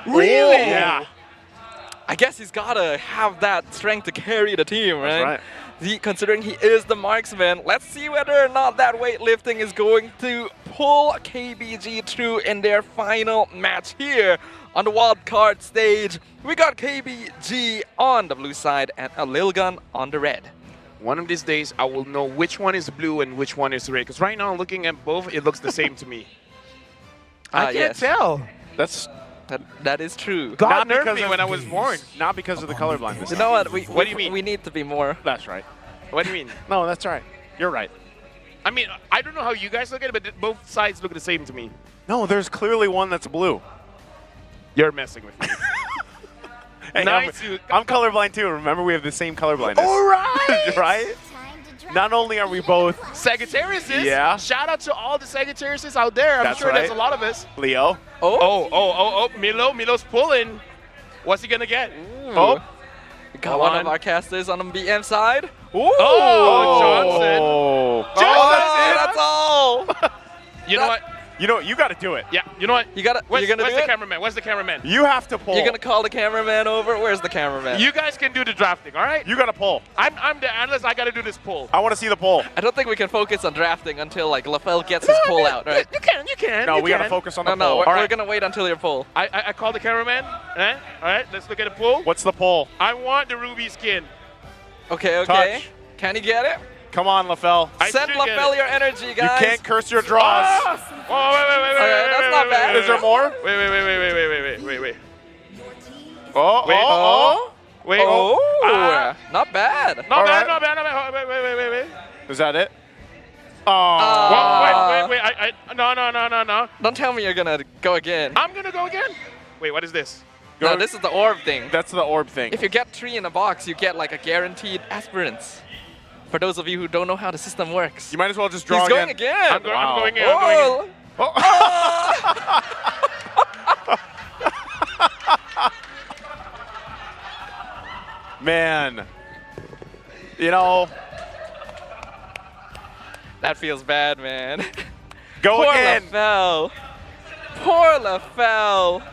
Really? Yeah. I guess he's gotta have that strength to carry the team, right? That's right. Considering he is the marksman, let's see whether or not that weightlifting is going to pull KBG through in their final match here on the wild card stage. We got KBG on the blue side and a LILGUN on the red. One of these days, I will know which one is blue and which one is red. Because right now, looking at both, it looks the same to me. I can't yes. tell. That's That is true. God Not nerfed because me of- when I was born. not because of the colorblindness. You know what? What do you mean? We need to be more. That's right. What do you mean? No, that's right. You're right. I mean, I don't know how you guys look at it, but both sides look the same to me. No, there's clearly one that's blue. You're messing with me. Hey, Nice. I'm colorblind too. Remember, we have the same colorblindness. All right. Right? Not only are we both Sagittariuses. Yeah. Shout out to all the Sagittariuses out there. I'm That's sure there's a right. lot of us. Leo. Oh, Milo's pulling. What's he gonna get? Oh. We got Hold one on. of our casters on the BM side. Oh, Johnson. Oh. That's all. You know what? You know, you got to do it. Yeah. You know what? You gotta. Where's, You're gonna where's do the it. cameraman? Where's the cameraman? You have to pull. You're gonna call the cameraman over. Where's the cameraman? You guys can do the drafting, all right? You got to pull. I'm the analyst. I got to do this pull. I want to see the pull. I don't think we can focus on drafting until like LaFell gets his pull out, right? You can. You can. No, you we got to can. focus on No, the no, pull. we're, All we're right. gonna wait until your pull. I call the cameraman. All right. Let's look at the pull. What's the pull? I want the ruby skin. Okay, okay. Touch. Can he get it? Come on, LaFell. I Send should get LaFell it. your energy, You guys. can't curse your draws. Ah! Oh, wait. Okay, that's not bad. Is there more? Wait. Oh. Wait. Oh, Ah. not bad. Not All bad, right. not bad. Wait. Is that it? Oh. Wait. No. Don't tell me you're gonna go again. I'm gonna go again. Wait, what is this? No, this is the orb thing. That's the orb thing. If you get 3 in a box, you get like a guaranteed aspirants. For those of you who don't know how the system works. You might as well just draw He's going again. I'm Wow. going in. Oh, Man. You know, that feels bad, man. go Poor again. LaFell. Poor LaFell.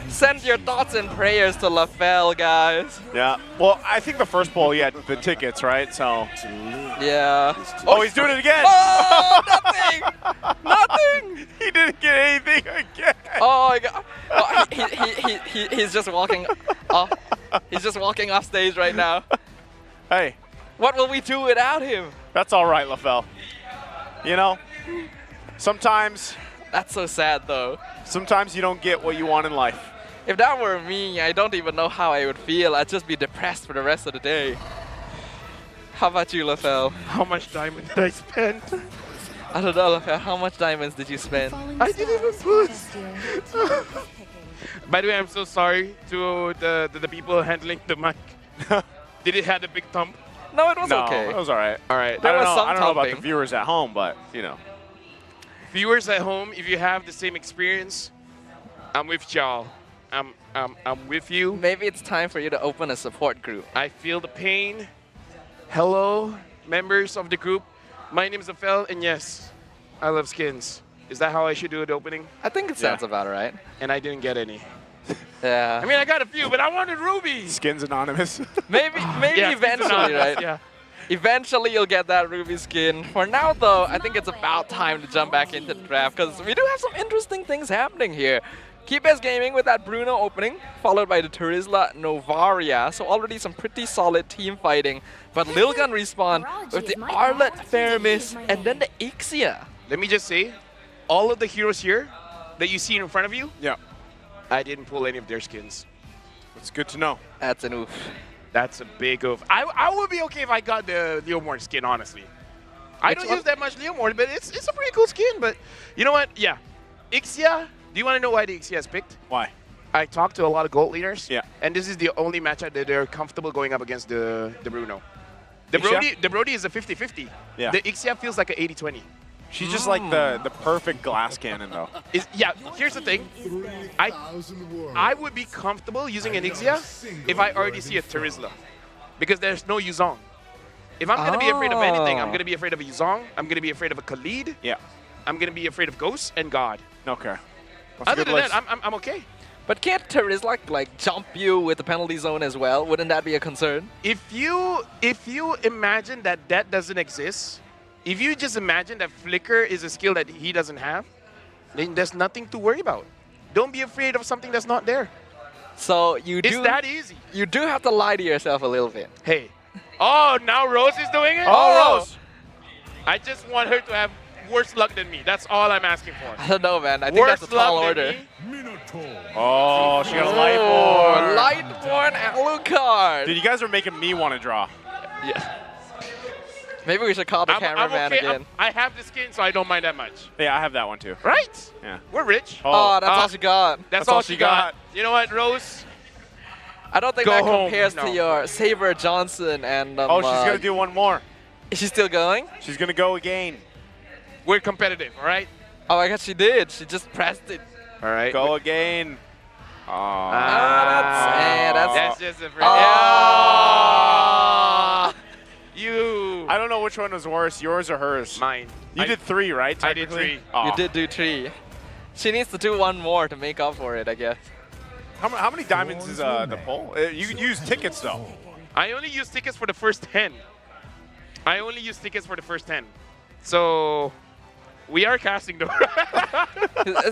Send your thoughts and prayers to LaFell, guys. Yeah. Well, I think the first pull, he had the tickets, right? So. Yeah. Oh, he's doing it again. Oh, nothing! Nothing! He didn't get anything again. Oh my god. Oh, he's just walking off. He's just walking off stage right now. Hey, What will we do without him? that's all right, LaFell. You know, sometimes That's so sad though. you don't get what you want in life. If that were me, I don't even know how I would feel. I'd just be depressed for the rest of the day. How about you, LaFell? How much diamond did I spend? I don't know, LaFell. How much diamonds did you spend? I didn't even boost. By the way, I'm so sorry to the people handling the mic. Did it have a big thump? No, it was No, okay. it was all right. All right. There I don't was know, some I don't know about the thumping. viewers at home, but, you know. Viewers at home, if you have the same experience, I'm with y'all. I'm with you. Maybe it's time for you to open a support group. I feel the pain. Hello, members of the group. My name is Afel, and yes, I love skins. Is that how I should do the opening? I think it sounds about right. And I didn't get any. Yeah. I mean, I got a few, but I wanted rubies. Skins Anonymous. maybe Yeah, eventually, right? Yeah. Eventually you'll get that ruby skin. For now though, I think it's about time to jump back into the draft because we do have some interesting things happening here. Keybase Gaming with that Bruno opening, followed by the Turisla Novaria. So already some pretty solid team fighting. But LILGUN respawn with the Arlet Faramis and then the Ixia. Let me just say, all of the heroes here that you see in front of you, Yeah. I didn't pull any of their skins. It's good to know. That's an oof. That's a big oof. I would be okay if I got the Leomord skin, honestly. I Which don't one? use that much Leomord, but it's a pretty cool skin. But you know what? Yeah. Ixia, do you want to know why the Ixia is picked? Why? I talked to a lot of gold leaders. Yeah. And this is the only matchup that they're comfortable going up against the Bruno. Ixia? The Brody is a 50-50. Yeah. The Ixia feels like an 80-20. She's just like the perfect glass cannon, though. Yeah, here's the thing. I would be comfortable using an Ixia if I already see a Terizla. Because there's no Yuzong. If I'm going to be afraid of anything, I'm going to be afraid of a Yuzong. I'm going to be afraid of a Khalid. Yeah. I'm going to be afraid of Ghost and God. Okay. That's a Other good than list. that, I'm okay. But can't Terizla like jump you with the penalty zone as well? Wouldn't that be a concern? If you imagine that that doesn't exist, if you just imagine that Flicker is a skill that he doesn't have, then there's nothing to worry about. Don't be afraid of something that's not there. So you It's do that easy. you do have to lie to yourself a little bit. Hey. Oh, now Rose is doing it? Oh, Rose! I just want her to have worse luck than me. That's all I'm asking for. I don't know, man. I think Worse that's a tall luck order. than me. Oh, she got a light Oh, board. Lightborn Alucard. Dude, you guys are making me want to draw. Yeah. Maybe we should call the I'm cameraman okay. again. I have the skin, so I don't mind that much. Yeah, I have that one too. Right? Yeah. We're rich. Oh, that's all she got. That's all she got. You know what, Rose? I don't think Go that home. compares No. to your Saber Johnson and. Oh, she's going to do one more. Is she still going? She's going to go again. We're competitive, all right? Oh, I guess she did. She just pressed it. All right. Go again. Oh. That's just a Oh. You. I don't know which one was worse, yours or hers. Mine. You did 3, right? I did technically? 3. Oh. You did do 3. She needs to do one more to make up for it, I guess. How many diamonds is the poll? You can use tickets though. I only use tickets for the first 10. So we are casting though.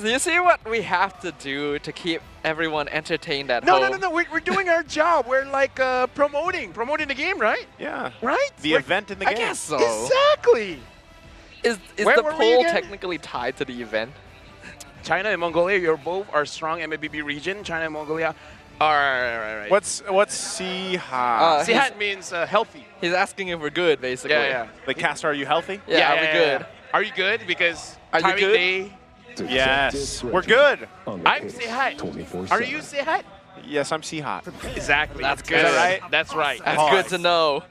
You see what we have to do to keep everyone entertained at No, home? no. We're doing our job. We're like promoting the game, right? Yeah. Right? The event in the I game. guess so. Exactly. Is Where the were we poll again? technically tied to the event? China and Mongolia, you're both our strong MLBB region. China and Mongolia are right. What's Siha? Sihat means healthy. He's asking if we're good, basically. Yeah. The cast, are you healthy? Yeah, are we good? Are you good? Because Are you Tyreek good? Day, Yes. We're good. I'm Sihat. Are you Sihat? Yes, I'm Sihat. Exactly. That's Is good. that right? That's right. That's Hard. good to know.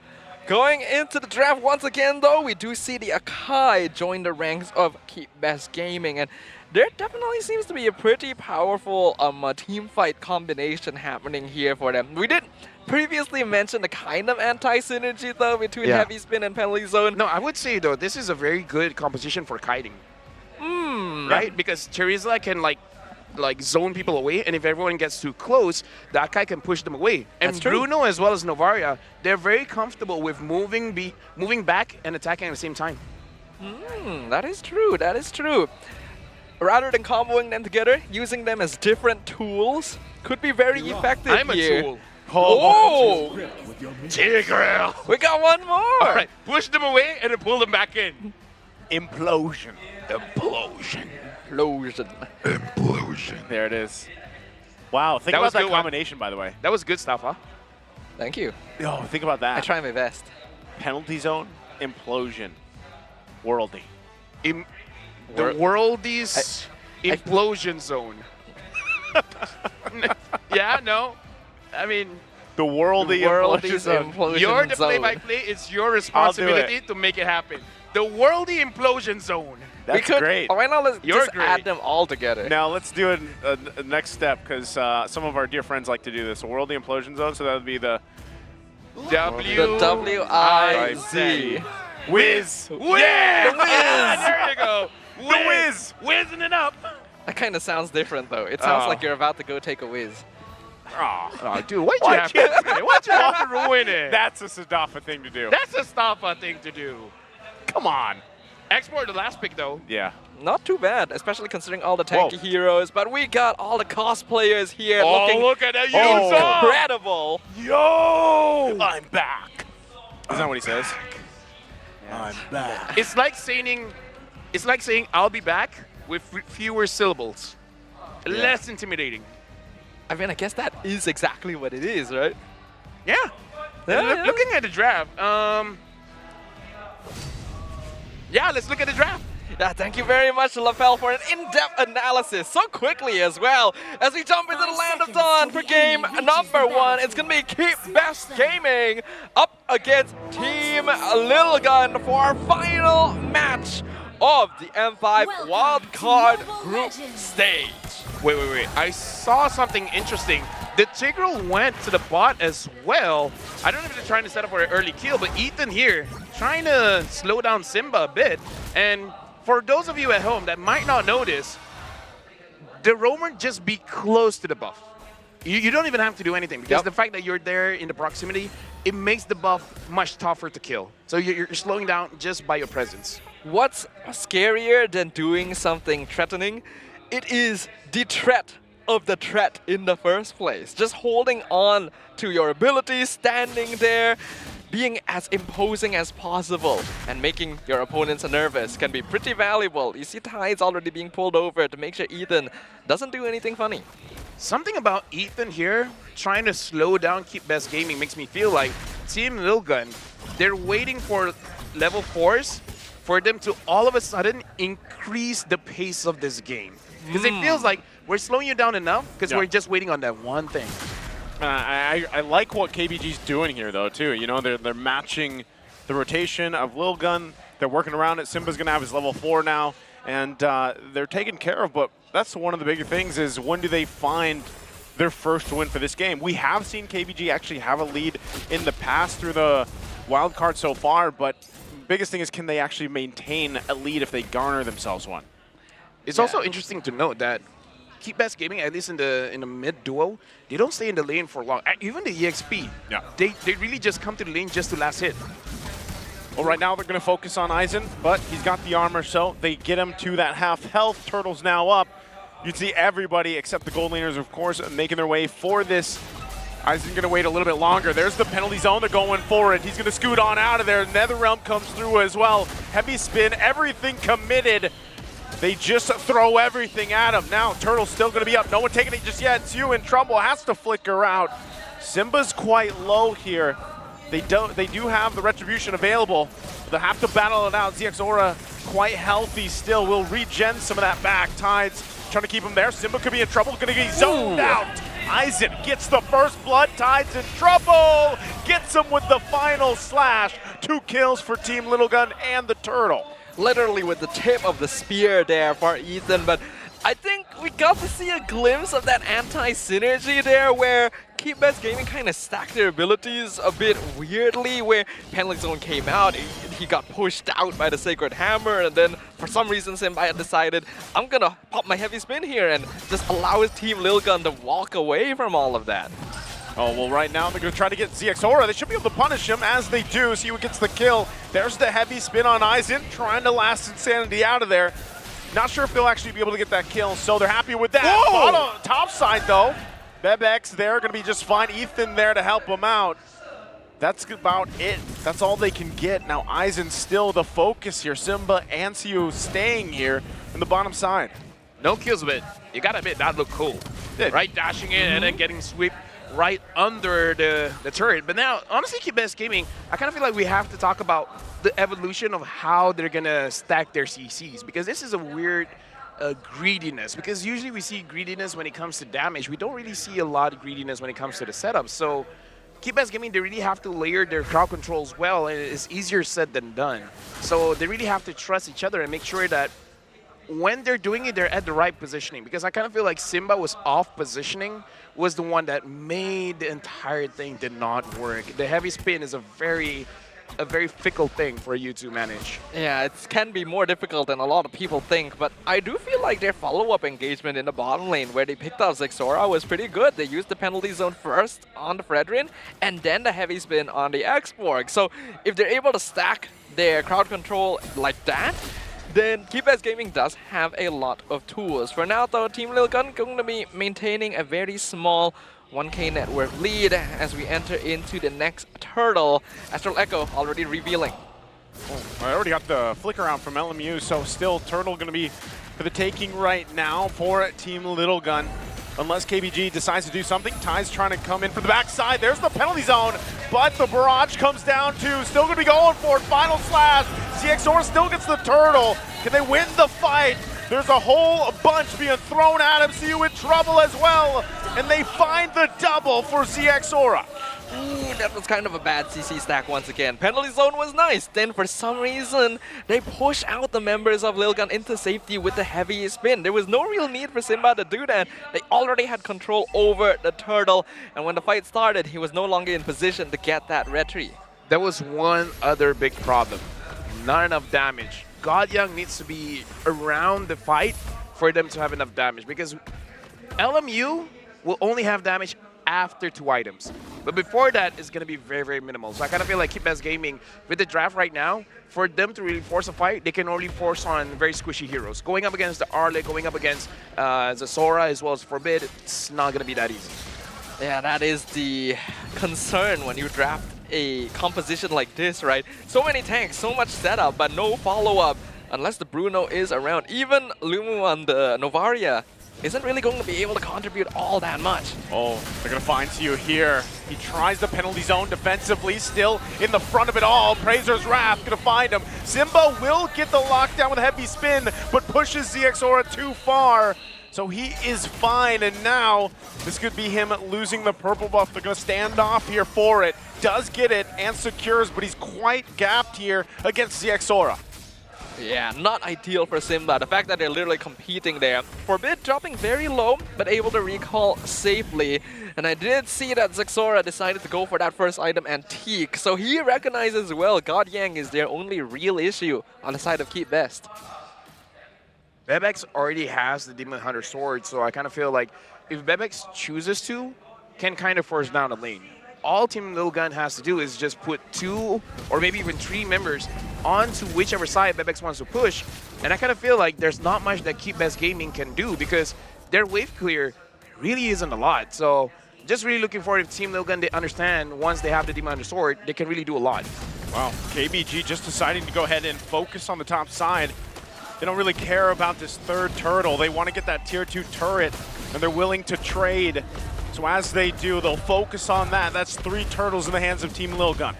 Going into the draft once again, though, we do see the Akai join the ranks of Keep Best Gaming, and there definitely seems to be a pretty powerful team fight combination happening here for them. We did previously mention the kind of anti-synergy, though, between Yeah. Heavy Spin and Penalty Zone. No, I would say though this is a very good composition for kiting, right? Because Terizla can like zone people away, and if everyone gets too close, that guy can push them away. And That's true. Bruno as well as Novaria, they're very comfortable with moving back and attacking at the same time. That is true. That is true. Rather than comboing them together, using them as different tools could be very effective I'm a here. tool. Oh! Tigreal. We got one more! All right, push them away and then pull them back in. Implosion. Implosion. Implosion. There it is. Wow, think That about was a that good one. combination, by the way. That was good stuff, huh? Thank you. Oh, think about that. I try my best. Penalty zone, implosion, worldy. The Wor- worldies implosion zone. Yeah, no. I mean, The worldy Worldy's implosion zone. implosion you're the zone. play-by-play. It's your responsibility to make it happen. The worldy implosion zone. That's we could, great. Why not let's You're just add great. them all together? Now let's do a next step, because some of our dear friends like to do this. A worldy implosion zone, so that would be the The W-I-Z. whiz. Yeah! The whiz. There you go. The whiz. Whizzing it up. That kind of sounds different, though. It sounds Oh. like you're about to go take a whiz. Oh, dude, why'd you have to, why'd you have to ruin it? That's a Sadafa thing to do. That's a Staffa thing to do. Come on. Export the last pick, though. Yeah. Not too bad, especially considering all the Whoa. tanky heroes. But we got all the cosplayers here Oh, looking look at that Oh. Yuzo! incredible. Yo! I'm back. Isn't that what he says? I'm back. It's like saying I'll be back with fewer syllables. Less intimidating. I mean, I guess that is exactly what it is, right? Yeah. Yeah. Looking at the draft, yeah, let's look at the draft. Yeah, thank you very much, LaFell, for an in-depth analysis so quickly as well. As we jump into the Land of Dawn for game number 1, it's going to be Keep Best Gaming up against Team LILGUN for our final match of the M5 Wildcard Group Stage. Wait. I saw something interesting. The Tigreal went to the bot as well. I don't know if they're trying to set up for an early kill, but Ethan here trying to slow down Simba a bit. And for those of you at home that might not know this, the roamer just be close to the buff. You don't even have to do anything because Yep. the fact that you're there in the proximity, it makes the buff much tougher to kill. So you're slowing down just by your presence. What's scarier than doing something threatening? It is the threat of the threat in the first place. Just holding on to your abilities, standing there, being as imposing as possible, and making your opponents nervous can be pretty valuable. You see Ty's already being pulled over to make sure Ethan doesn't do anything funny. Something about Ethan here trying to slow down Keep Best Gaming makes me feel like Team LILGUN, they're waiting for level 4s for them to all of a sudden increase the pace of this game. Because it feels like we're slowing you down enough because we're just waiting on that one thing. I like what KBG's doing here, though, too. You know, they're matching the rotation of LILGUN. They're working around it. Simba's going to have his level 4 now, and they're taken care of. But that's one of the bigger things is when do they find their first win for this game? We have seen KBG actually have a lead in the past through the wild card so far, but biggest thing is can they actually maintain a lead if they garner themselves one? It's also interesting to note that Keep Best Gaming, at least in the mid duo, they don't stay in the lane for long. Even the EXP, they really just come to the lane just to last hit. Well, right now they're going to focus on Aizen, but he's got the armor, so they get him to that half health. Turtle's now up. You'd see everybody except the gold laners, of course, making their way for this. Aizen's going to wait a little bit longer. There's the penalty zone. They're going for it. He's going to scoot on out of there. Netherrealm comes through as well. Heavy spin, everything committed. They just throw everything at him. Now, Turtle's still going to be up. No one taking it just yet. Tsu in trouble, has to flicker out. Simba's quite low here. They do have the Retribution available. They'll have to battle it out. ZX Aura quite healthy still. Will regen some of that back. Tides trying to keep him there. Simba could be in trouble. Going to get zoned out. Aizen gets the first blood. Tides in trouble. Gets him with the final slash. 2 kills for Team LILGUN and the Turtle. Literally with the tip of the spear there for Ethan, but I think we got to see a glimpse of that anti-synergy there where Keep Best Gaming kind of stacked their abilities a bit weirdly, where Penlick Zone came out, he got pushed out by the Sacred Hammer, and then for some reason Simba decided, I'm gonna pop my heavy spin here and just allow his Team LILGUN to walk away from all of that. Oh, well, right now they're going to try to get ZX Aura. They should be able to punish him as they do. See who gets the kill. There's the heavy spin on Aizen, trying to last Insanity out of there. Not sure if they'll actually be able to get that kill, so they're happy with that. Bottom, top side, though. Bebex there, going to be just fine. Ethan there to help him out. That's about it. That's all they can get. Now, Aizen's still the focus here. Simba and Tsu staying here in the bottom side. No kills, but you gotta admit, that looked cool. Right, dashing in and then getting sweep right under the turret. But now, honestly, Keep Best Gaming, I kind of feel like we have to talk about the evolution of how they're going to stack their CCs, because this is a weird greediness, because usually we see greediness when it comes to damage. We don't really see a lot of greediness when it comes to the setup. So Keep Best Gaming, they really have to layer their crowd controls well, and it's easier said than done. So they really have to trust each other and make sure that when they're doing it, they're at the right positioning, because I kind of feel like Simba was off positioning was the one that made the entire thing did not work. The heavy spin is a very fickle thing for you to manage. Yeah, it can be more difficult than a lot of people think, but I do feel like their follow-up engagement in the bottom lane where they picked up Zexora was pretty good. They used the penalty zone first on the Fredrin and then the heavy spin on the X-Borg. So if they're able to stack their crowd control like that, then Keep Best Gaming does have a lot of tools. For now, though, Team LILGUN going to be maintaining a very small 1K net worth lead as we enter into the next turtle. Astral Echo already revealing. Oh, I already got the flicker out from LMU, so still Turtle going to be for the taking right now for Team LILGUN. Unless KBG decides to do something. Ty's trying to come in for the backside. There's the penalty zone, but the barrage comes down too. Still going to be going for it. Final slash. ZXOR still gets the turtle. Can they win the fight? There's a whole bunch being thrown at him. CU in trouble as well. And they find the double for ZXOR. Ooh, that was kind of a bad CC stack once again. Penalty zone was nice. Then for some reason, they push out the members of LILGUN into safety with the heavy spin. There was no real need for Simba to do that. They already had control over the turtle. And when the fight started, he was no longer in position to get that retry. There was one other big problem. Not enough damage. God Young needs to be around the fight for them to have enough damage, because LMU will only have damage after 2 items. But before that, it's going to be very, very minimal. So I kind of feel like Keep Best Gaming, with the draft right now, for them to really force a fight, they can only force on very squishy heroes. Going up against the Arle, going up against Zasora, as well as Forbid, it's not going to be that easy. Yeah, that is the concern when you draft a composition like this, right? So many tanks, so much setup, but no follow-up unless the Bruno is around. Even Lumu on the Novaria isn't really going to be able to contribute all that much. Oh, they're going to find you here. He tries the penalty zone defensively, still in the front of it all. Prazer's Wrath going to find him. Simba will get the lockdown with a heavy spin, but pushes ZXora too far. So he is fine, and now this could be him losing the purple buff. They're going to stand off here for it. Does get it and secures, but he's quite gapped here against ZXora. Yeah, not ideal for Simba. The fact that they're literally competing there. Forbid dropping very low, but able to recall safely. And I did see that Zexora decided to go for that first item, Antique. So he recognizes well God Yang is their only real issue on the side of Keep Best. Bebex already has the Demon Hunter sword, so I kind of feel like if Bebex chooses to, can kind of force down a lane. All Team LILGUN has to do is just put 2 or maybe even 3 members onto whichever side Bebex wants to push, and I kind of feel like there's not much that Keep Best Gaming can do because their wave clear really isn't a lot. So just really looking forward if Team LILGUN, they understand once they have the Demon Hunter sword, they can really do a lot. Wow, KBG just deciding to go ahead and focus on the top side. They don't really care about this third turtle. They want to get that tier 2 turret, and they're willing to trade. So as they do, they'll focus on that. That's 3 turtles in the hands of Team LILGUN.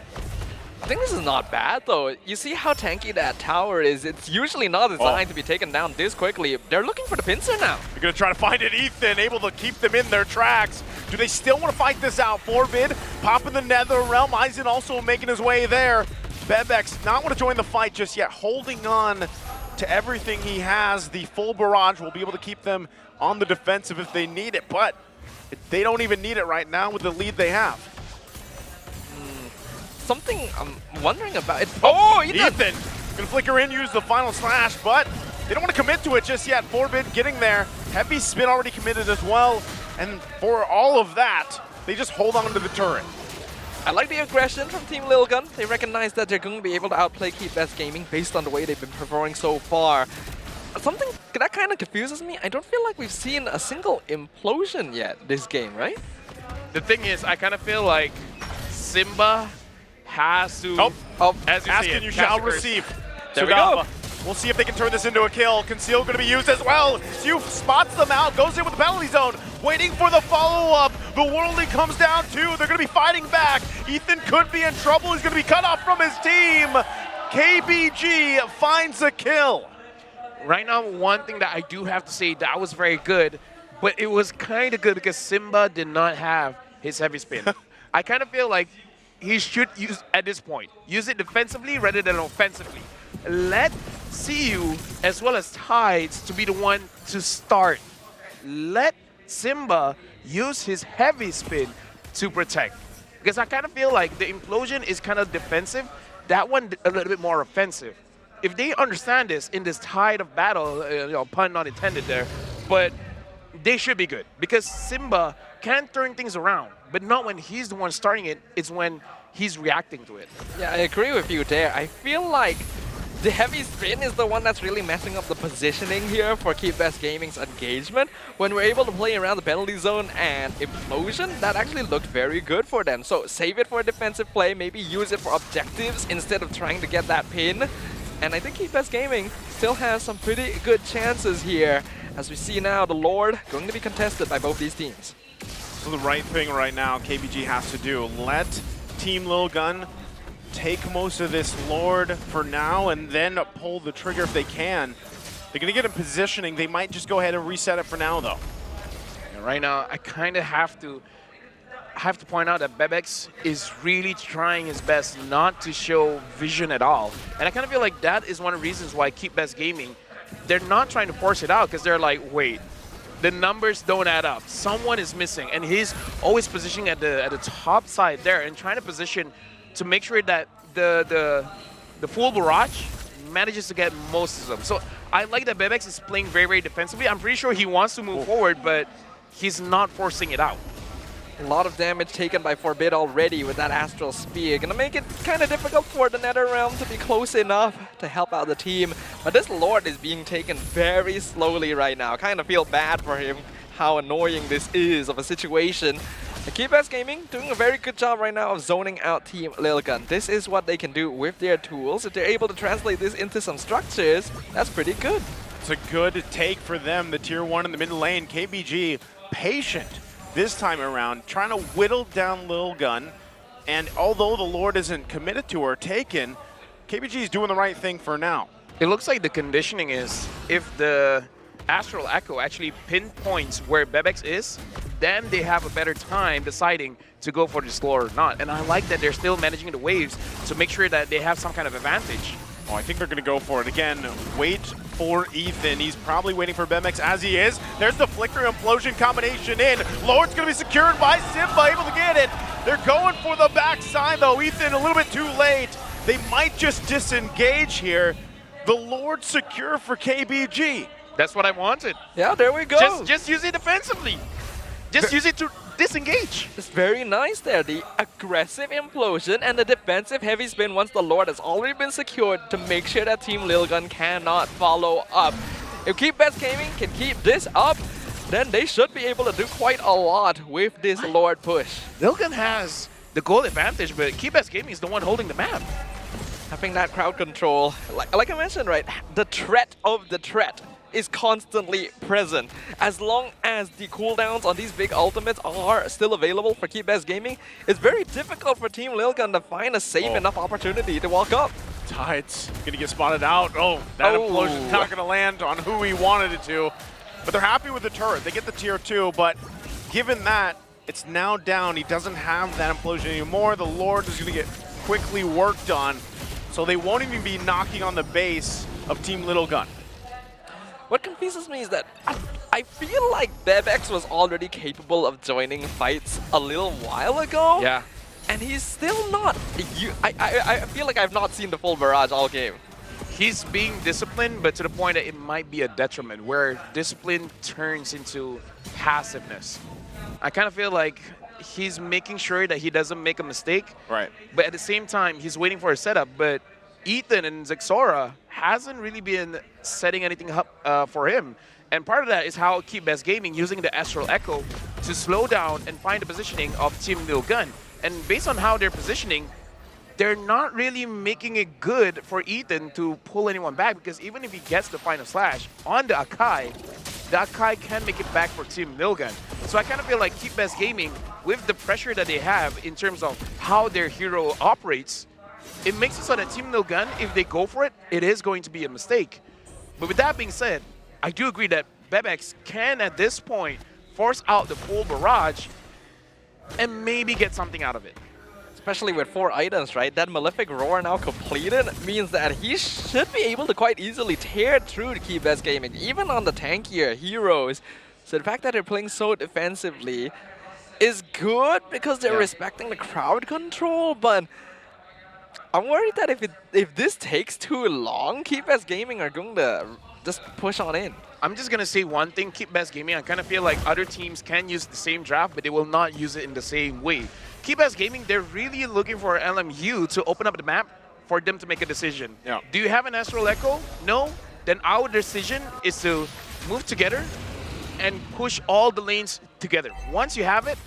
I think this is not bad though. You see how tanky that tower is. It's usually not designed to be taken down this quickly. They're looking for the pincer now. They're going to try to find it. Ethan able to keep them in their tracks. Do they still want to fight this out? Forbid popping the Nether Realm. Aizen also making his way there. Bebex not want to join the fight just yet. Holding on to everything he has. The full barrage will be able to keep them on the defensive if they need it. But they don't even need it right now with the lead they have. Something I'm wondering about. Oh, Ethan gonna flicker in, use the final slash, but they don't want to commit to it just yet. Forbid getting there. Heavy spin already committed as well. And for all of that, they just hold on to the turret. I like the aggression from Team LILGUN. They recognize that they're going to be able to outplay Keep Best Gaming based on the way they've been performing so far. Something that kind of confuses me, I don't feel like we've seen a single implosion yet this game, right? The thing is, I kind of feel like Simba has to, as you asking see you it, shall Massacres. receive. There we go. We'll see if they can turn this into a kill. Conceal going to be used as well. Sioux spots them out, goes in with the penalty zone, waiting for the follow-up. The Worldly comes down too. They're going to be fighting back. Ethan could be in trouble. He's going to be cut off from his team. KBG finds a kill. Right now, one thing that I do have to say, that was very good, but it was kind of good because Simba did not have his heavy spin. I kind of feel like he should use, at this point, use it defensively rather than offensively. Let CU as well as Tides to be the one to start. Let Simba use his heavy spin to protect. Because I kind of feel like the implosion is kind of defensive, that one a little bit more offensive. If they understand this in this tide of battle, pun not intended there, but they should be good. Because Simba can turn things around, but not when he's the one starting it, it's when he's reacting to it. Yeah, I agree with you there. I feel like the heavy spin is the one that's really messing up the positioning here for Keep Best Gaming's engagement. When we're able to play around the penalty zone and implosion, that actually looked very good for them. So save it for a defensive play, maybe use it for objectives instead of trying to get that pin. And I think Keep Best Gaming still has some pretty good chances here. As we see now, the Lord going to be contested by both these teams. So the right thing right now KBG has to do, let Team LILGUN take most of this Lord for now and then pull the trigger if they can. They're going to get in positioning. They might just go ahead and reset it for now, though. And right now, I kind of have to point out that Bebex is really trying his best not to show vision at all. And I kind of feel like that is one of the reasons why Keep Best Gaming, they're not trying to force it out because they're like, wait, the numbers don't add up. Someone is missing. And he's always positioning at the top side there and trying to position to make sure that the full barrage manages to get most of them. So I like that Bebex is playing very, very defensively. I'm pretty sure he wants to move forward, but he's not forcing it out. A lot of damage taken by Forbid already with that Astral Spear. Gonna make it kind of difficult for the Nether Realm to be close enough to help out the team. But this Lord is being taken very slowly right now. Kind of feel bad for him, how annoying this is of a situation. Keybest Gaming doing a very good job right now of zoning out Team LILGUN. This is what they can do with their tools. If they're able to translate this into some structures, that's pretty good. It's a good take for them, the tier 1 in the mid lane. KBG patient this time around, trying to whittle down LILGUN. And although the Lord isn't committed to or taken, KBG is doing the right thing for now. It looks like the conditioning is if the Astral Echo actually pinpoints where Bebex is, then they have a better time deciding to go for this lore or not. And I like that they're still managing the waves to make sure that they have some kind of advantage. Oh, I think they're going to go for it again. Wait for Ethan. He's probably waiting for Bebex as he is. There's the Flicker Implosion combination in. Lord's going to be secured by Simba, able to get it. They're going for the backside though. Ethan a little bit too late. They might just disengage here. The Lord secure for KBG. That's what I wanted. Yeah, there we go. Just use it defensively. Just use it to disengage. It's very nice there. The aggressive implosion and the defensive heavy spin once the Lord has already been secured to make sure that Team LILGUN cannot follow up. If Keybest Gaming can keep this up, then they should be able to do quite a lot with this Lord push. LILGUN has the goal advantage, but Keybest Gaming is the one holding the map. Having that crowd control, like I mentioned, right, the threat of the threat is constantly present. As long as the cooldowns on these big ultimates are still available for Keybest Gaming, it's very difficult for Team LILGUN to find a safe enough opportunity to walk up. Tides gonna get spotted out. Oh, that implosion's not gonna land on who he wanted it to. But they're happy with the turret. They get the tier 2, but given that, it's now down. He doesn't have that implosion anymore. The Lord is gonna get quickly worked on, so they won't even be knocking on the base of Team LILGUN. What confuses me is that I feel like Bebex was already capable of joining fights a little while ago. Yeah. And he's still not. I feel like I've not seen the full barrage all game. He's being disciplined, but to the point that it might be a detriment, where discipline turns into passiveness. I kind of feel like he's making sure that he doesn't make a mistake. Right. But at the same time, he's waiting for a setup. But Ethan and Zexora hasn't really been setting anything up for him. And part of that is how Keybest Gaming using the Astral Echo to slow down and find the positioning of Team LILGUN. And based on how they're positioning, they're not really making it good for Ethan to pull anyone back, because even if he gets the final slash on the Akai can make it back for Team LILGUN. So I kind of feel like Keybest Gaming, with the pressure that they have in terms of how their hero operates, it makes it so that Team LILGUN, if they go for it, it is going to be a mistake. But with that being said, I do agree that Bebex can, at this point, force out the full barrage and maybe get something out of it. Especially with 4 items, right? That Malefic Roar now completed means that he should be able to quite easily tear through the Keybest Gaming, even on the tankier heroes. So the fact that they're playing so defensively is good because they're respecting the crowd control, but I'm worried that if this takes too long, Keybest Gaming are going to just push on in. I'm just going to say one thing, Keybest Gaming, I kind of feel like other teams can use the same draft, but they will not use it in the same way. Keybest Gaming, they're really looking for LMU to open up the map for them to make a decision. Yeah. Do you have an Astral Echo? No? Then our decision is to move together and push all the lanes together. Once you have it,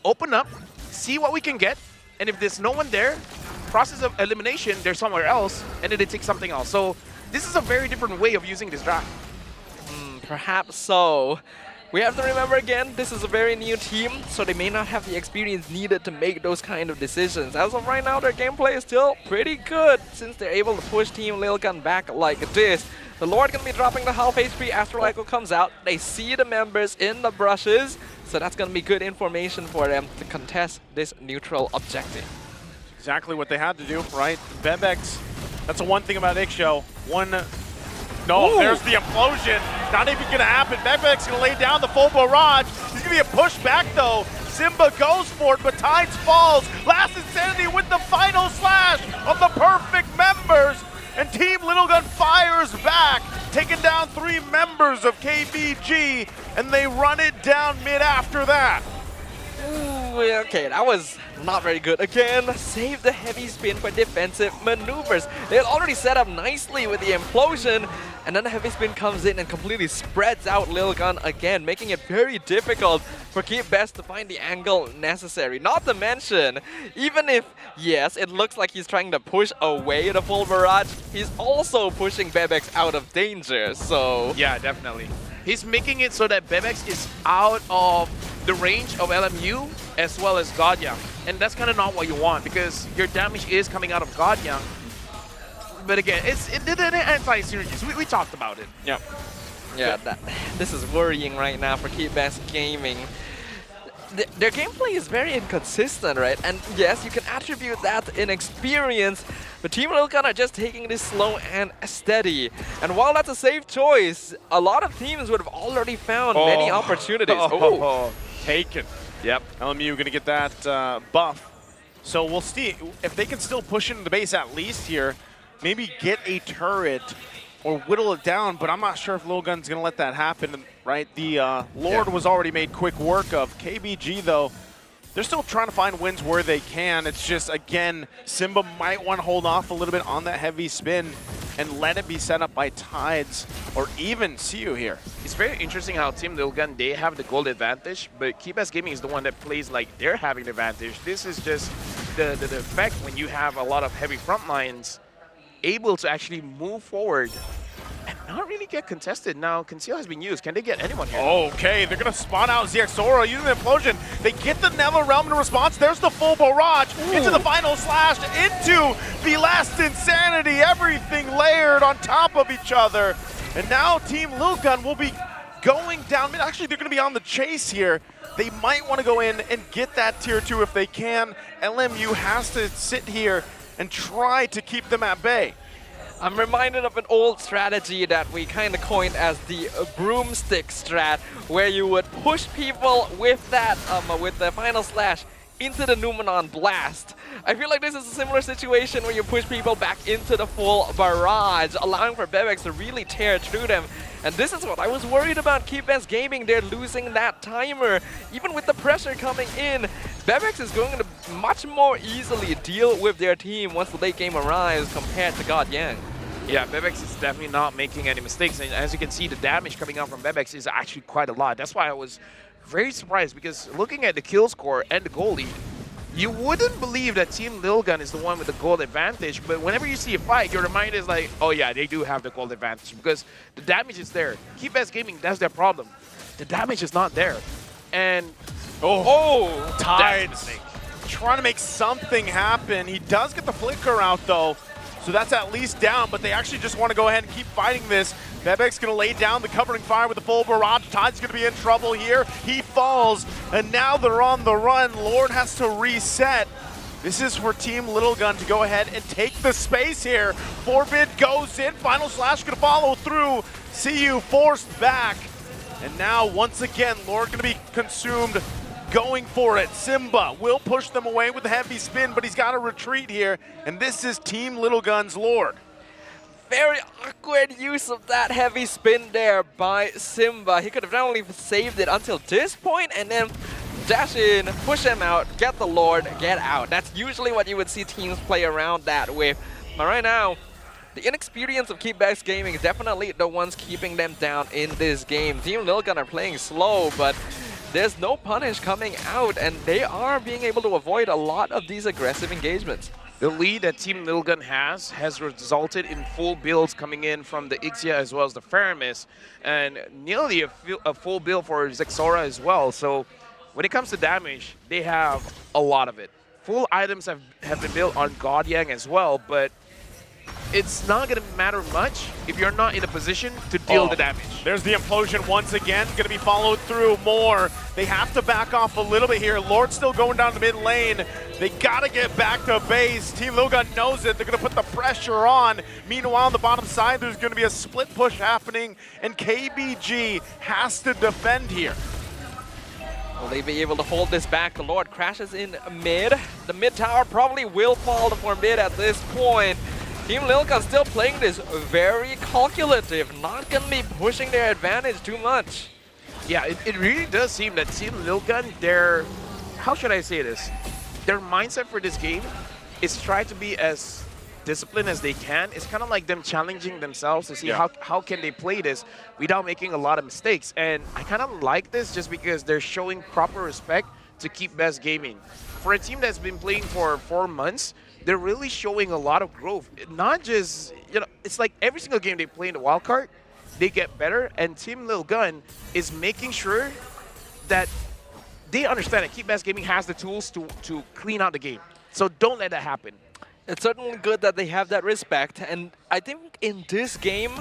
open up, see what we can get, and if there's no one there, process of elimination, they're somewhere else, and then they take something else. So this is a very different way of using this draft. Perhaps so. We have to remember again, this is a very new team, so they may not have the experience needed to make those kind of decisions. As of right now, their gameplay is still pretty good since they're able to push Team LILGUN back like this. The Lord gonna be dropping the half HP. Astral Echo comes out. They see the members in the brushes, so that's gonna be good information for them to contest this neutral objective. Exactly what they had to do, right? Bebex, that's the one thing about Ixchel. There's the implosion. Not even gonna happen. Bebex gonna lay down the full barrage. He's gonna get pushed back though. Simba goes for it, but Tides falls. Last Insanity with the final slash on the perfect members. and Team LILGUN fires back, taking down 3 members of KBG, and they run it down mid after that. Ooh, okay, that was not very good. Again, save the heavy spin for defensive maneuvers. They had already set up nicely with the implosion, and then the heavy spin comes in and completely spreads out LILGUN again, making it very difficult for Keep Best to find the angle necessary. Not to mention, even if, yes, it looks like he's trying to push away the full barrage, he's also pushing Bebex out of danger, so... Yeah, definitely. He's making it so that Bebex is out of the range of LMU as well as Godyang. And that's kind of not what you want because your damage is coming out of Godyang. But again, it's the anti-synergies. We talked about it. Yeah. Yeah, this is worrying right now for Keep Best Gaming. Their gameplay is very inconsistent, right? And yes, you can attribute that to inexperience, but Team LILGUN are just taking this slow and steady. And while that's a safe choice, a lot of teams would have already found many opportunities. Taken. Yep. LMU gonna get that buff. So we'll see if they can still push into the base at least here, maybe get a turret or whittle it down, but I'm not sure if LILGUN's gonna let that happen, right? The Lord was already made quick work of. KBG though, they're still trying to find wins where they can. It's just, again, Simba might want to hold off a little bit on that heavy spin and let it be set up by Tides or even CU here. It's very interesting how Team LILGUN, they have the gold advantage, but Keep Best Gaming is the one that plays like they're having the advantage. This is just the effect when you have a lot of heavy front lines able to actually move forward and not really get contested. Now, Conceal has been used. Can they get anyone here? Okay, they're going to spawn out ZXora using the implosion. They get the Nether Realm in response. There's the full barrage into the final slash, into the last insanity. Everything layered on top of each other. And now Team LILGUN will be going down mid. Actually, they're going to be on the chase here. They might want to go in and get that tier 2 if they can. LMU has to sit here and try to keep them at bay. I'm reminded of an old strategy that we kind of coined as the broomstick strat, where you would push people with that, with the final slash into the Numenon Blast. I feel like this is a similar situation where you push people back into the full barrage, allowing for Bebex to really tear through them. And this is what I was worried about Keep Best Gaming. They're losing that timer. Even with the pressure coming in, Bebex is going to much more easily deal with their team once the late game arrives compared to Godyang. Yeah, Bebex is definitely not making any mistakes. And as you can see, the damage coming out from Bebex is actually quite a lot. That's why I was very surprised, because looking at the kill score and the goal lead, you wouldn't believe that Team LILGUN is the one with the gold advantage, but whenever you see a fight, your mind is like, oh yeah, they do have the gold advantage, because the damage is there. Keep Best Gaming, that's their problem. The damage is not there. And, Tides trying to make something happen. He does get the flicker out though, so that's at least down, but they actually just want to go ahead and keep fighting this. Bebex going to lay down the covering fire with the full barrage. Tide's going to be in trouble here. He falls, and now they're on the run. Lord has to reset. This is for Team LILGUN to go ahead and take the space here. Forbid goes in. Final slash going to follow through. CU forced back. And now, once again, Lord going to be consumed, going for it. Simba will push them away with the heavy spin, but he's got to retreat here. And this is Team LILGUN's Lord. Very awkward use of that heavy spin there by Simba. He could have not only saved it until this point and then dash in, push him out, get the Lord, get out. That's usually what you would see teams play around that with. But right now, the inexperience of Keep Best Gaming is definitely the ones keeping them down in this game. Team LILGUN are playing slow, but there's no punish coming out, and they are being able to avoid a lot of these aggressive engagements. the lead that Team LILGUN has resulted in full builds coming in from the Ixia as well as the Faramis, and nearly a full build for Zexora as well. So when it comes to damage, they have a lot of it. Full items have been built on Godyang as well, but it's not going to matter much if you're not in a position to deal the damage. There's the implosion once again, going to be followed through more. They have to back off a little bit here. Lord's still going down the mid lane. They got to get back to base. Team LILGUN knows it. They're going to put the pressure on. Meanwhile, on the bottom side, there's going to be a split push happening, and KBG has to defend here. Will they be able to hold this back? The Lord crashes in mid. The mid tower probably will fall for mid at this point. Team LILGUN still playing this very calculative, not gonna be pushing their advantage too much. Yeah, it really does seem that Team LILGUN, how should I say this? Their mindset for this game is try to be as disciplined as they can. It's kind of like them challenging themselves to see how can they play this without making a lot of mistakes. And I kind of like this just because they're showing proper respect to Keep Best Gaming. For a team that's been playing for 4 months, they're really showing a lot of growth. Not just, it's like every single game they play in the wildcard, they get better, and Team LILGUN is making sure that they understand that Keep Best Gaming has the tools to clean out the game. So don't let that happen. It's certainly good that they have that respect, and I think in this game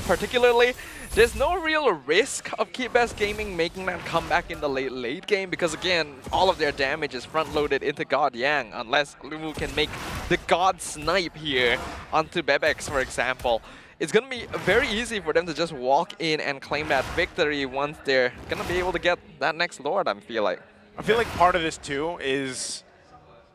particularly, there's no real risk of Keep Best Gaming making that comeback in the late game because again, all of their damage is front-loaded into God Yang unless Lumu can make the God Snipe here onto Bebex, for example. It's going to be very easy for them to just walk in and claim that victory once they're going to be able to get that next Lord, I feel like. I feel like part of this too is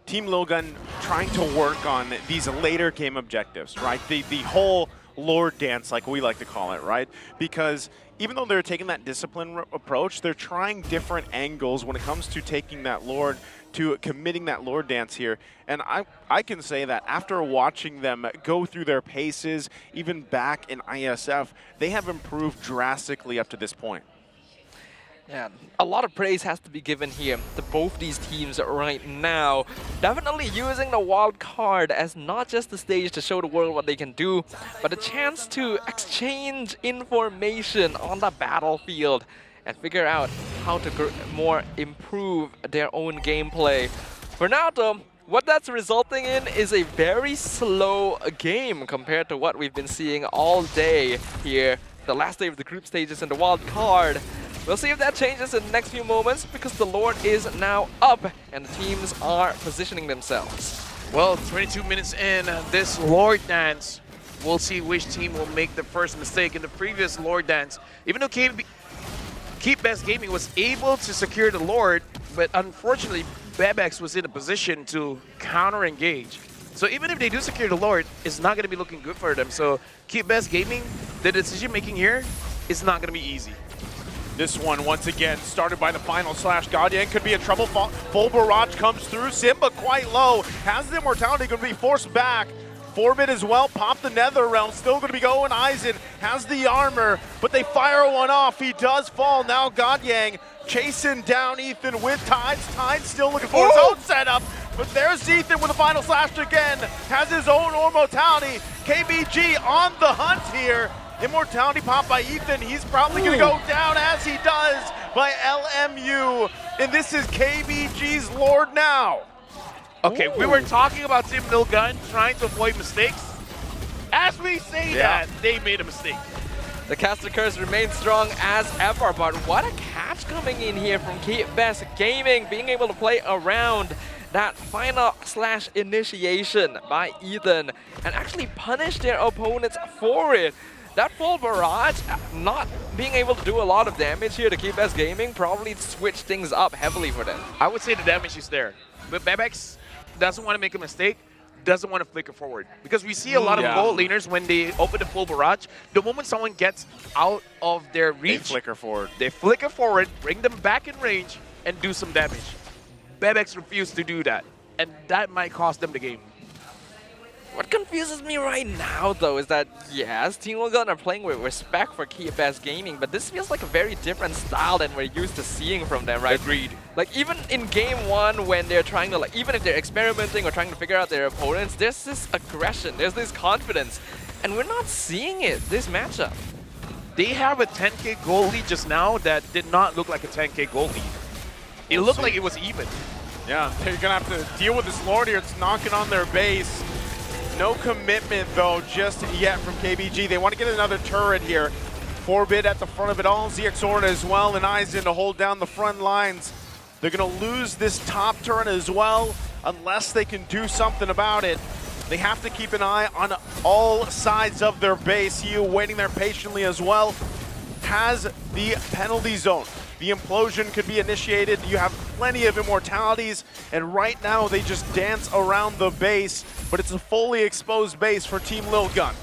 Team LILGUN trying to work on these later game objectives, right? The whole Lord dance, like we like to call it, right? Because even though they're taking that discipline approach, they're trying different angles when it comes to taking that Lord, to committing that Lord dance here. And I can say that after watching them go through their paces, even back in ISF, they have improved drastically up to this point. Yeah, a lot of praise has to be given here to both these teams right now. Definitely using the wild card as not just the stage to show the world what they can do, but a chance to exchange information on the battlefield and figure out how to more improve their own gameplay. For now though, what that's resulting in is a very slow game compared to what we've been seeing all day here. The last day of the group stages and the wild card. We'll see if that changes in the next few moments because the Lord is now up and the teams are positioning themselves. Well, 22 minutes in this Lord Dance, we'll see which team will make the first mistake. In the previous Lord Dance, even though Keep Best Gaming was able to secure the Lord, but unfortunately Bebex was in a position to counter-engage. So even if they do secure the Lord, it's not going to be looking good for them. So Keep Best Gaming, the decision-making here is not going to be easy. This one, once again, started by the final slash. God Yang could be in trouble. Full barrage comes through. Simba quite low. Has the immortality, going to be forced back. Forbid as well, pop the Nether Realm. Still going to be going. Aizen has the armor, but they fire one off. He does fall. Now God Yang chasing down Ethan with Tides. Tides still looking for his own setup. But there's Ethan with the final slash again. Has his own immortality. KBG on the hunt here. Immortality pop by Ethan. He's probably going to go down as he does by LMU. And this is KBG's Lord now. Okay, we were talking about Team LILGUN trying to avoid mistakes. As we say that, they made a mistake. The caster curse remains strong as ever, but what a catch coming in here from Keep Best Gaming, being able to play around that final slash initiation by Ethan and actually punish their opponents for it. That full barrage, not being able to do a lot of damage here to Keep Best Gaming, probably switched things up heavily for them. I would say the damage is there. But Bebex doesn't want to make a mistake, doesn't want to flicker forward. Because we see a lot of gold laners when they open the full barrage, the moment someone gets out of their reach, they flicker forward, bring them back in range, and do some damage. Bebex refused to do that, and that might cost them the game. What confuses me right now, though, is that, yes, Team LILGUN are playing with respect for Keep Best Gaming, but this feels like a very different style than we're used to seeing from them, right? Agreed. Like, even in Game 1, when they're trying to, like, even if they're experimenting or trying to figure out their opponents, there's this aggression, there's this confidence, and we're not seeing it this matchup. They have a 10k gold lead just now that did not look like a 10k gold lead. It looked like it was even. Yeah, they're going to have to deal with this Lord here. It's knocking on their base. No commitment, though, just yet from KBG. They want to get another turret here. Forbid at the front of it all. ZXORN as well, and Aizen to hold down the front lines. They're going to lose this top turret as well, unless they can do something about it. They have to keep an eye on all sides of their base. He waiting there patiently as well. Has the penalty zone. The implosion could be initiated. You have plenty of immortalities, and right now they just dance around the base, but it's a fully exposed base for Team LILGUN.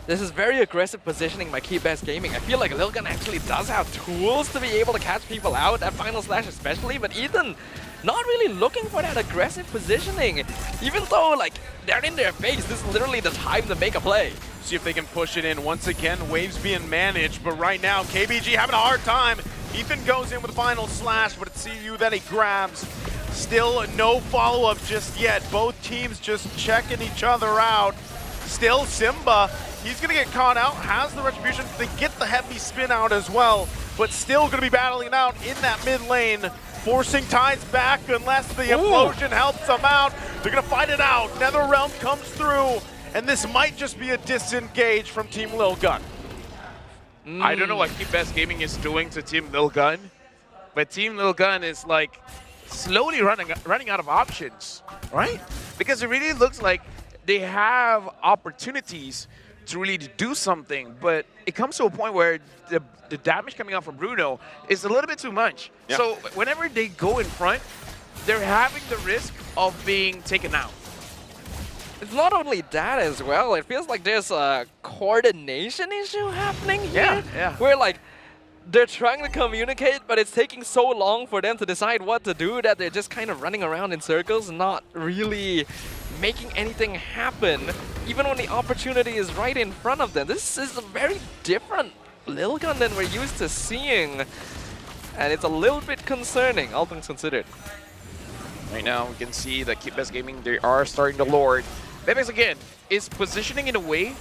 This is very aggressive positioning by KeepBest Gaming. I feel like LILGUN actually does have tools to be able to catch people out at Final Slash especially, but Ethan not really looking for that aggressive positioning. Even though like they're in their base, this is literally the time to make a play. See if they can push it in. Once again, waves being managed, but right now KBG having a hard time. Ethan goes in with the Final Slash, but it's CU that he grabs. Still no follow-up just yet. Both teams just checking each other out. Still Simba, he's gonna get caught out, has the retribution, they get the heavy spin out as well, but still gonna be battling out in that mid lane, forcing Tides back unless the implosion helps them out. They're gonna fight it out. NetherRealm comes through, and this might just be a disengage from Team LILGUN. I don't know what KeepBest Gaming is doing to Team LILGUN, but Team LILGUN is like slowly running out of options, right? Because it really looks like they have opportunities to really do something, but it comes to a point where the damage coming out from Bruno is a little bit too much. Yeah. So whenever they go in front, they're having the risk of being taken out. It's not only that as well, it feels like there's a coordination issue happening here. Yeah. Where like, they're trying to communicate, but it's taking so long for them to decide what to do that they're just kind of running around in circles, not really making anything happen, even when the opportunity is right in front of them. This is a very different LILGUN than we're used to seeing, and it's a little bit concerning, all things considered. Right now, we can see that KeepBest Gaming, they are starting to lord. Bebex, again, is positioning in a way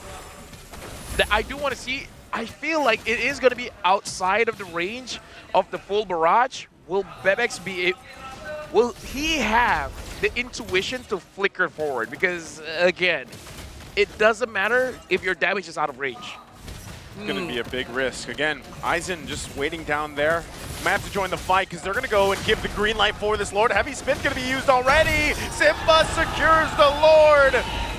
that I do want to see. I feel like it is going to be outside of the range of the full barrage. Will Bebex will he have the intuition to flicker forward? Because, again, it doesn't matter if your damage is out of range. It's going to be a big risk. Again, Aizen just waiting down there. Might have to join the fight because they're going to go and give the green light for this Lord. Heavy spin's going to be used already. Simba secures the Lord.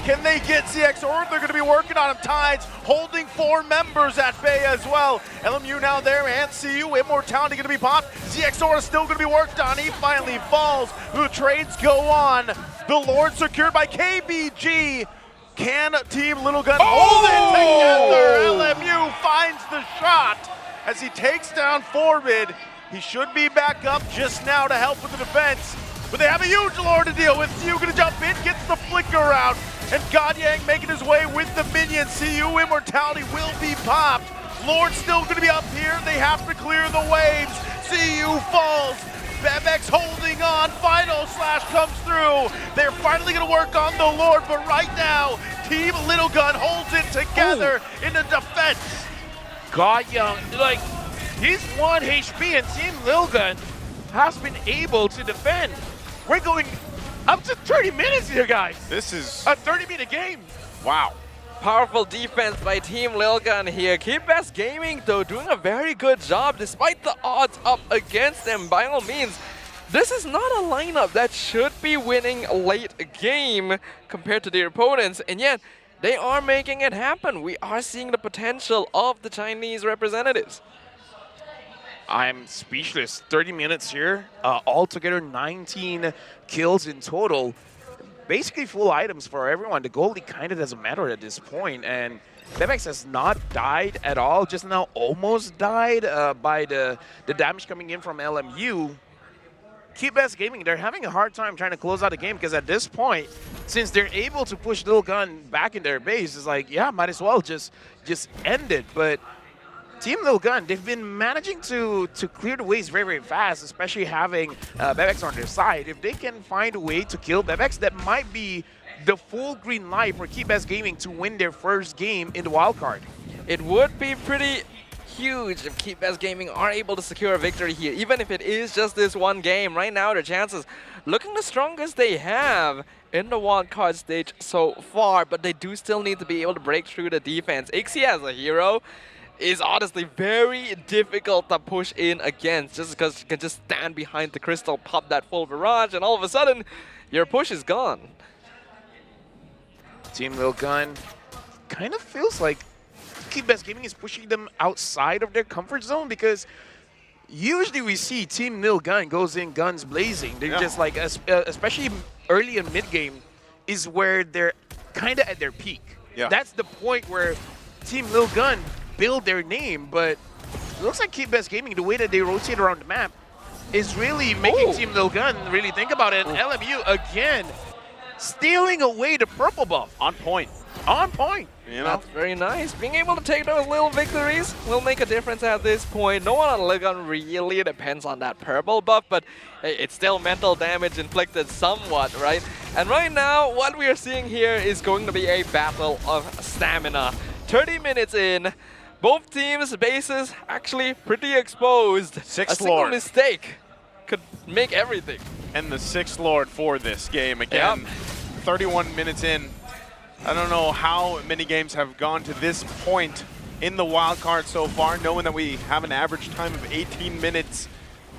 Can they get CX or they're going to be working on him? Tides holding 4 members at bay as well. LMU now there and CU. Immortality going to be popped. CX is still going to be worked on. He finally falls. The trades go on. The Lord secured by KBG. Can Team LILGUN hold it together? LMU finds the shot as he takes down Forbid. He should be back up just now to help with the defense, but they have a huge Lord to deal with. CU gonna jump in, gets the flicker out, and Godyang making his way with the minions. CU Immortality will be popped. Lord still gonna be up here. They have to clear the waves. CU falls. Bebex holding on, Final Slash comes through. They're finally gonna work on the Lord, but right now, Team LILGUN holds it together in the defense. Young, like, he's 1 HP and Team LILGUN has been able to defend. We're going up to 30 minutes here, guys. This is a 30-minute game. Wow. Powerful defense by Team LILGUN here. KeepBest Gaming, though, doing a very good job despite the odds up against them. By all means, this is not a lineup that should be winning a late game compared to their opponents, and yet they are making it happen. We are seeing the potential of the Chinese representatives. I'm speechless. 30 minutes here, altogether 19 kills in total. Basically full items for everyone. The goalie kind of doesn't matter at this point, and Bebex has not died at all. Just now almost died by the damage coming in from LMU. KeepBest Gaming, they're having a hard time trying to close out the game because at this point, since they're able to push LILGUN back in their base, it's like, yeah, might as well just end it. But Team LILGUN, they've been managing to clear the ways very, very fast, especially having Bebex on their side. If they can find a way to kill Bebex, that might be the full green light for KeepBest Gaming to win their first game in the wildcard. It would be pretty huge if KeepBest Gaming are able to secure a victory here, even if it is just this one game. Right now, their chances looking the strongest they have in the wildcard stage so far, but they do still need to be able to break through the defense. Ixie as a hero is honestly very difficult to push in against, just because you can just stand behind the crystal, pop that full barrage, and all of a sudden, your push is gone. Team LILGUN kind of feels like KeepBest Gaming is pushing them outside of their comfort zone because usually we see Team LILGUN goes in guns blazing. They're just like, especially early and mid game, is where they're kind of at their peak. Yeah. That's the point where Team LILGUN build their name, but it looks like Keep Best Gaming, the way that they rotate around the map, is really making Team LILGUN really think about it. And LMU, again, stealing away the purple buff. On point. On point. You know? That's very nice. Being able to take those little victories will make a difference at this point. No one on LILGUN really depends on that purple buff, but it's still mental damage inflicted somewhat, right? And right now, what we are seeing here is going to be a battle of stamina. 30 minutes in, both teams' bases actually pretty exposed. Sixth a single Lord. mistake could make everything. And the 6th Lord for this game. Again, 31 minutes in. I don't know how many games have gone to this point in the wild card so far, knowing that we have an average time of 18 minutes.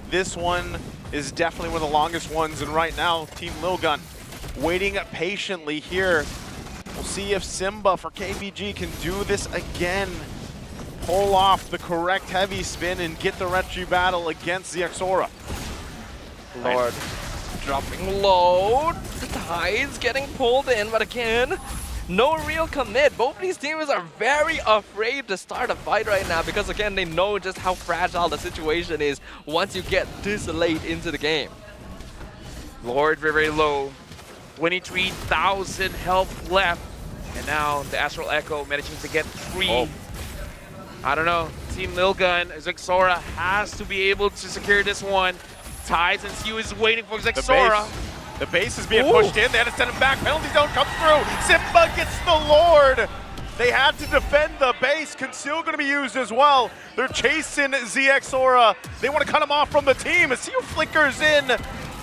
This one is definitely one of the longest ones, and right now, Team LILGUN waiting patiently here. We'll see if Simba for KBG can do this again. Pull off the correct heavy spin and get the Retri battle against the Exora. Lord dropping low. The Tide's getting pulled in, but again, no real commit. Both these teams are very afraid to start a fight right now because, again, they know just how fragile the situation is once you get this late into the game. Lord very, very low. 23,000 health left. And now the Astral Echo managing to get 3. I don't know. Team LILGUN, Xexora has to be able to secure this one. Tides and Siu is waiting for Xexora. The base is being pushed in. They had to send him back. Penalty zone comes through. Simba gets the Lord. They had to defend the base. Conceal going to be used as well. They're chasing ZXora. They want to cut him off from the team. As Siu flickers in,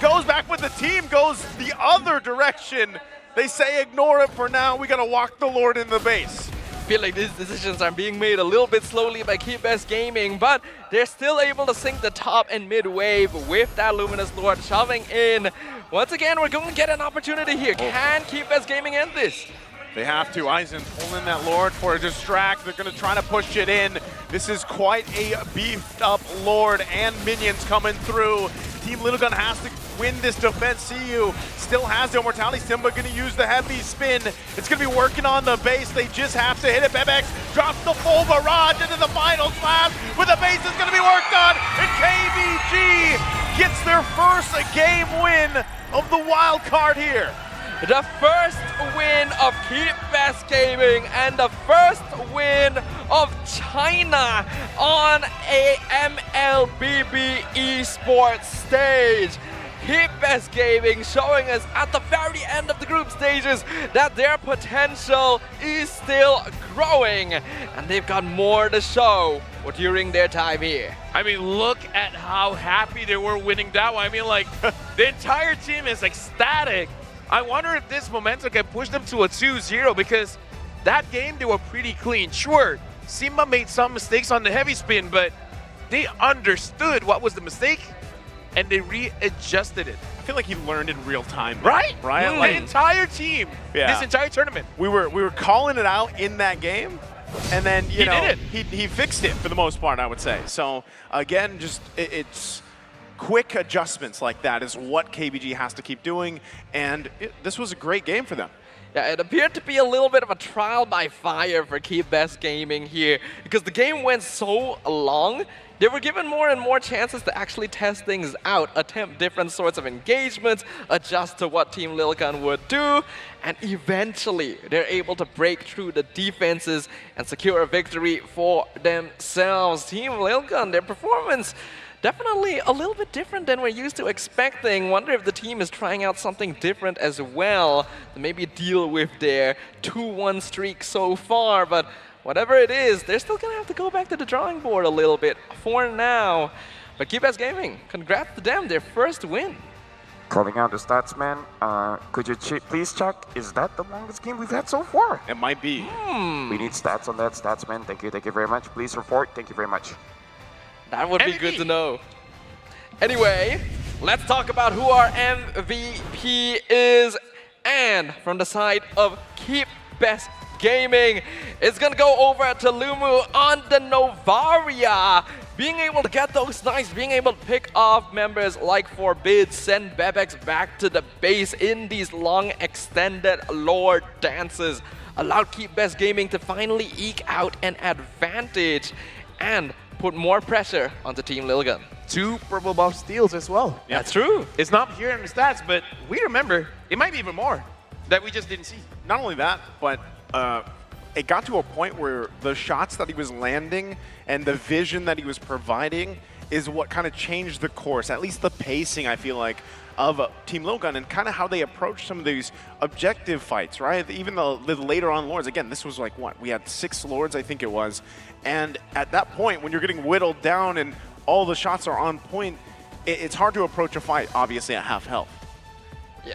goes back with the team, goes the other direction. They say ignore it for now. We got to walk the Lord in the base. I feel like these decisions are being made a little bit slowly by Keep Best Gaming, but they're still able to sync the top and mid wave with that Luminous Lord shoving in. Once again, we're going to get an opportunity here. Can Keep Best Gaming end this? They have to. Aizen pulling that Lord for a distract. They're going to try to push it in. This is quite a beefed up Lord and minions coming through. Team LILGUN has to win this defense. Siu still has the immortality. Simba going to use the heavy spin. It's going to be working on the base. They just have to hit it. Bebex drops the full barrage into the final slab, but the base is going to be worked on. And KBG gets their first game win of the wild card here. The first win of Keep Best Gaming and the first win of China on a MLBB esports stage. Keep Best Gaming showing us at the very end of the group stages that their potential is still growing, and they've got more to show during their time here. I mean, look at how happy they were winning that one. I mean, like, the entire team is ecstatic. I wonder if this momentum can push them to a 2-0 because that game, they were pretty clean. Sure, Simba made some mistakes on the heavy spin, but they understood what was the mistake and they readjusted it. I feel like he learned in real time. Right? Right? The Like, entire team, this entire tournament. we were calling it out in that game, and then you know did he fixed it for the most part, I would say. So again, just it's quick adjustments like that is what KBG has to keep doing, and this was a great game for them. Yeah, it appeared to be a little bit of a trial by fire for Keep Best Gaming here because the game went so long. They were given more and more chances to actually test things out, attempt different sorts of engagements, adjust to what Team LILGUN would do, and eventually they're able to break through the defenses and secure a victory for themselves. Team LILGUN, their performance definitely a little bit different than we're used to expecting. Wonder if the team is trying out something different as well to maybe deal with their 2-1 streak so far, but whatever it is, they're still gonna have to go back to the drawing board a little bit for now. But Keep Best Gaming, congrats to them, their first win. Calling out the stats, man. Could you please check, is that the longest game we've had so far? It might be. We need stats on that, stats, man. Thank you very much. Please report. Thank you very much. That would be good to know. Anyway, let's talk about who our MVP is. And from the side of Keep Best Gaming, it's gonna go over to Lumu on the Novaria. being able to get those snipes, being able to pick off members like Forbid, send Bebex back to the base in these long extended lore dances, allowed Keep Best Gaming to finally eke out an advantage and put more pressure onto Team LILGUN. 2 purple buff steals as well. Yeah. That's true. It's not here in the stats, but we remember it might be even more that we just didn't see. Not only that, but it got to a point where the shots that he was landing and the vision that he was providing is what kind of changed the course, at least the pacing, I feel like, of Team LILGUN and kind of how they approach some of these objective fights, right? Even the later on lords, again, this was like what? We had 6 lords, I think it was. And at that point, when you're getting whittled down and all the shots are on point, it's hard to approach a fight, obviously, at half health. Yeah.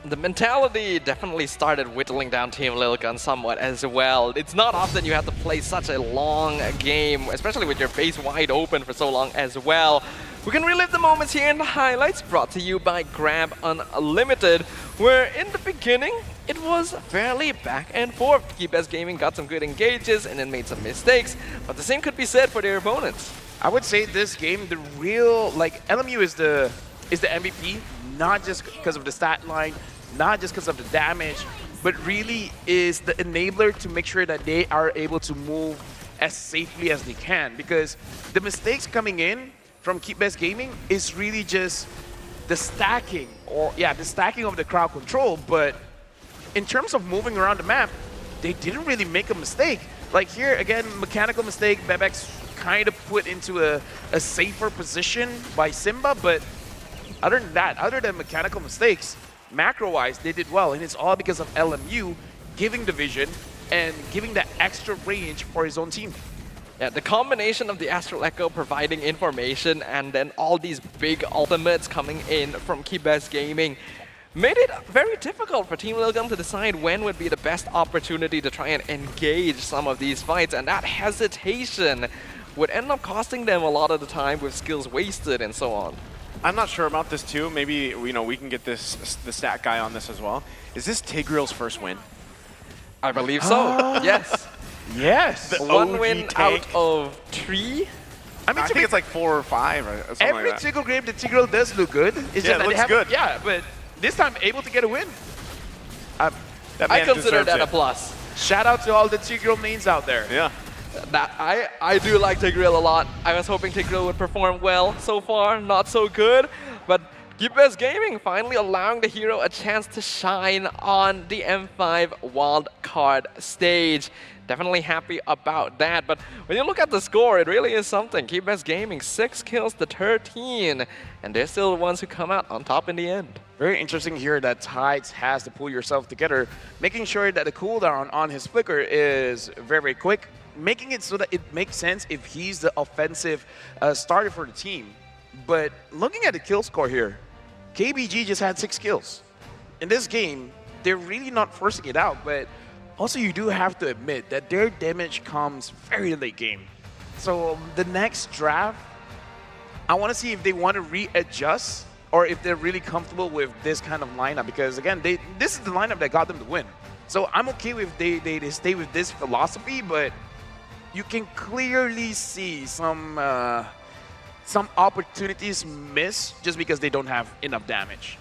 The mentality definitely started whittling down Team LILGUN somewhat as well. It's not often you have to play such a long game, especially with your base wide open for so long as well. We can relive the moments here in the highlights, brought to you by Grab Unlimited, where in the beginning, it was fairly back and forth. Keep Best Gaming got some good engages and then made some mistakes, but the same could be said for their opponents. I would say this game, the real, like, LMU is the MVP, not just because of the stat line, not just because of the damage, but really is the enabler to make sure that they are able to move as safely as they can. Because the mistakes coming in from Keep Best Gaming is really just the stacking, the stacking of the crowd control. But in terms of moving around the map, they didn't really make a mistake. Like here, again, mechanical mistake, Bebex kind of put into a safer position by Simba, but other than that, other than mechanical mistakes, macro-wise, they did well, and it's all because of LMU giving the vision and giving that extra range for his own team. Yeah, the combination of the Astral Echo providing information and then all these big ultimates coming in from Keep Best Gaming made it very difficult for Team LILGUN to decide when would be the best opportunity to try and engage some of these fights, and that hesitation would end up costing them a lot of the time with skills wasted and so on. I'm not sure about this too. Maybe we can get the stat guy on this as well. Is this Tigreal's first win? I believe so. Yes. Yes. The 1 OG win tank. out of 3. I mean, I think it's like 4 or 5 or something every like that. Tigreal game, the Tigreal does look good. It's Yeah, just it that looks good. Yeah, but this time able to get a win. That I man consider deserves that it. a plus. Shout out to all the Tigreal mains out there. Yeah. I do like Tigreal a lot. I was hoping Tigreal would perform well. So far, not so good. But Keep Best Gaming finally allowing the hero a chance to shine on the M5 wild card stage. Definitely happy about that. But when you look at the score, it really is something. Keep Best Gaming, 6 kills to 13. And they're still the ones who come out on top in the end. Very interesting here that Tides has to pull yourself together, making sure that the cooldown on his flicker is very, very quick, making it so that it makes sense if he's the offensive starter for the team. But looking at the kill score here, KBG just had 6 kills. In this game, they're really not forcing it out, but also you do have to admit that their damage comes very late game. So the next draft, I want to see if they want to readjust or if they're really comfortable with this kind of lineup, because again, this is the lineup that got them the win. So I'm okay if they stay with this philosophy, but you can clearly see some opportunities miss just because they don't have enough damage.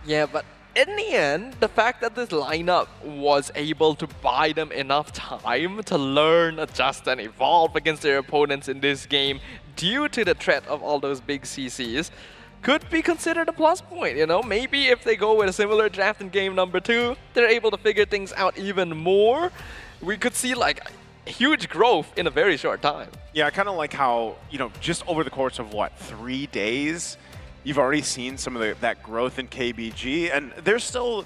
Yeah, but in the end, the fact that this lineup was able to buy them enough time to learn, adjust, and evolve against their opponents in this game due to the threat of all those big CCs could be considered a plus point, Maybe if they go with a similar draft in game number 2, they're able to figure things out even more. We could see like huge growth in a very short time. Yeah, I kind of like how, just over the course of 3 days, you've already seen some of that growth in KBG, and there's still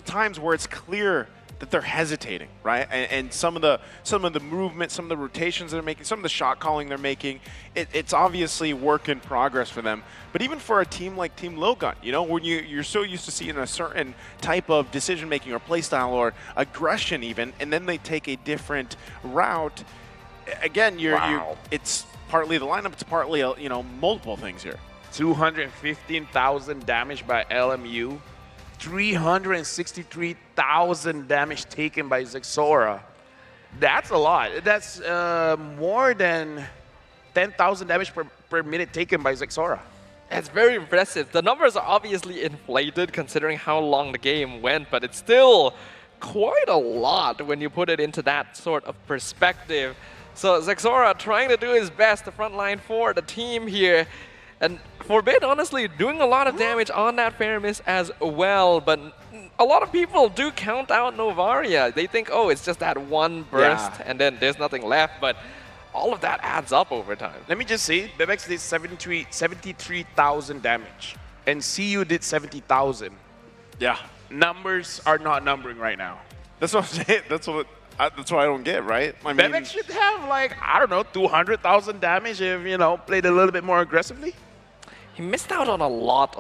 times where it's clear that they're hesitating, right? And some of the movement, some of the rotations they're making, some of the shot calling they're making, it's obviously work in progress for them. But even for a team like Team LILGUN, when you're so used to seeing a certain type of decision making or playstyle or aggression even, and then they take a different route. Again, it's partly the lineup, it's partly multiple things here. 215,000 damage by LMU. 363,000 damage taken by Zexora. That's a lot. That's more than 10,000 damage per minute taken by Zexora. It's very impressive. The numbers are obviously inflated considering how long the game went, but it's still quite a lot when you put it into that sort of perspective. So Zexora trying to do his best, the front line for the team here. And Forbid, honestly, doing a lot of damage on that fair miss as well, but a lot of people do count out Novaria. They think, oh, it's just that one burst, and then there's nothing left, but all of that adds up over time. Let me just see, Bebex did 73,000 damage, and CU did 70,000. Yeah. Numbers are not numbering right now. That's what I'm saying. That's what I don't get, right? I mean, Bebex should have, like, I don't know, 200,000 damage if, you know, played a little bit more aggressively. He missed out on a lot